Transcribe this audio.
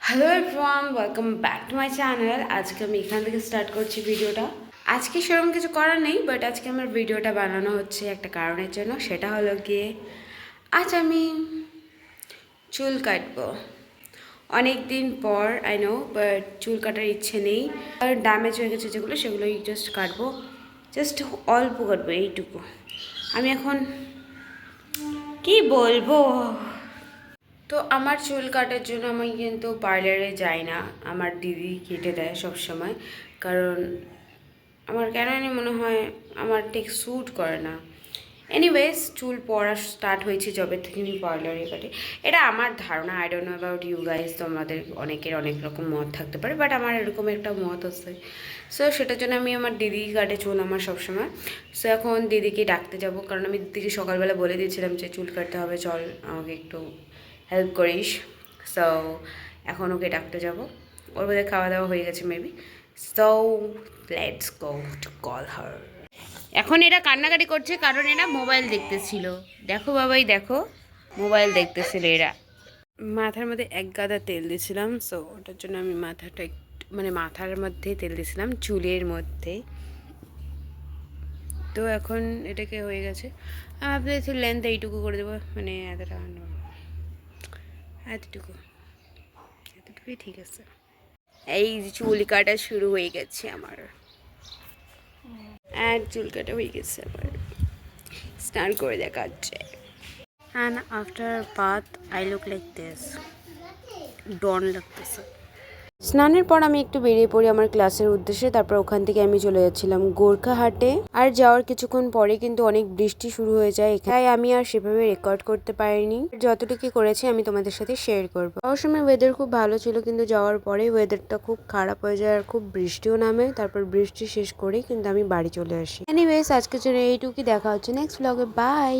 Hello everyone, welcome back to my channel. আজকে আমি এখান থেকে স্টার্ট করছি ভিডিওটা। আজকে সেরকম কিছু করার নেই, বাট আজকে আমার ভিডিওটা বানানো হচ্ছে একটা কারণের জন্য। সেটা হলো গিয়ে আজ আমি চুল কাটবো। অনেক দিন পর আই নো, বাট চুল কাটার ইচ্ছে নেই। আর ড্যামেজ হয়ে গেছে যেগুলো, সেগুলোই জাস্ট কাটবো। জাস্ট অল্প কাটবো, এইটুকু। আমি এখন কি বলবো, তো আমার চুল কাটার জন্য আমি কিন্তু পার্লারে যাই না, আমার দিদি কেটে দেয় সব সময়। কারণ আমার কেন জানি মনে হয় আমার ঠিক স্যুট করে না। এনিওয়েজ, চুল পড়া স্টার্ট হয়েছে যবে থেকে আমি পার্লারে কাটি। এটা আমার ধারণা, I don't know about you guys. তোমাদের অনেকের অনেক রকম মত থাকতে পারে, বাট আমার এরকম একটা মত আছে। সো সেটার জন্য আমি আমার দিদি কাটে চুল আমার সবসময়। সো এখন দিদিকে ডাকতে যাব, কারণ আমি দিদিকে সকালবেলা বলে দিয়েছিলাম যে চুল কাটতে হবে, চল আমাকে একটু হেল্প করিস। সো এখন ওকে ডাকতে যাব। ওর বোধহয় খাওয়া দাওয়া হয়ে গেছে maybe. So let's go to call her. এখন এরা কান্নাকাটি করছে কারণ এরা মোবাইল দেখতেছিল। দেখো বাবাই, দেখো মোবাইল দেখতেছিল এরা। মাথার মধ্যে এক গাদা তেল দিয়েছিলাম, সো ওটার জন্য আমি মাথাটা একটু মানে মাথার মধ্যে তেল দিয়েছিলাম, চুলের মধ্যে। তো এখন এটাকে হয়ে গেছে। আমি ভাবতেছি লেন্থ এইটুকু করে দেবো, মানে এতটুকু এতটুকুই ঠিক আছে। এই যে চুল কাটা শুরু হয়ে গেছে আমার, আর চুল কাটা হয়ে গেছে আমার, স্নান করে দেখাচ্ছে। And after bath I look like this, don লাগতেছে। স্নানের পর আমি একটু বেরিয়ে পড়ি আমার ক্লাসের উদ্দেশ্যে। তারপর ওখান থেকে আমি চলে যাচ্ছিলাম গোর্খাহাটে। আর যাওয়ার কিছুক্ষণ পরে কিন্তু অনেক বৃষ্টি শুরু হয়ে যায়, তাই আমি আর সেভাবে রেকর্ড করতে পারিনি। যতটুকু করেছি আমি তোমাদের সাথে শেয়ার করবো। যাওয়ার সময় ওয়েদার খুব ভালো ছিল, কিন্তু যাওয়ার পরে ওয়েদারটা খুব খারাপ হয়ে যায় আর খুব বৃষ্টিও নামে। তারপর বৃষ্টি শেষ করেই কিন্তু আমি বাড়ি চলে আসি। এনিওয়েজ, আজকের জন্য এইটুকুই। দেখা হচ্ছে নেক্সট ব্লগে। বাই।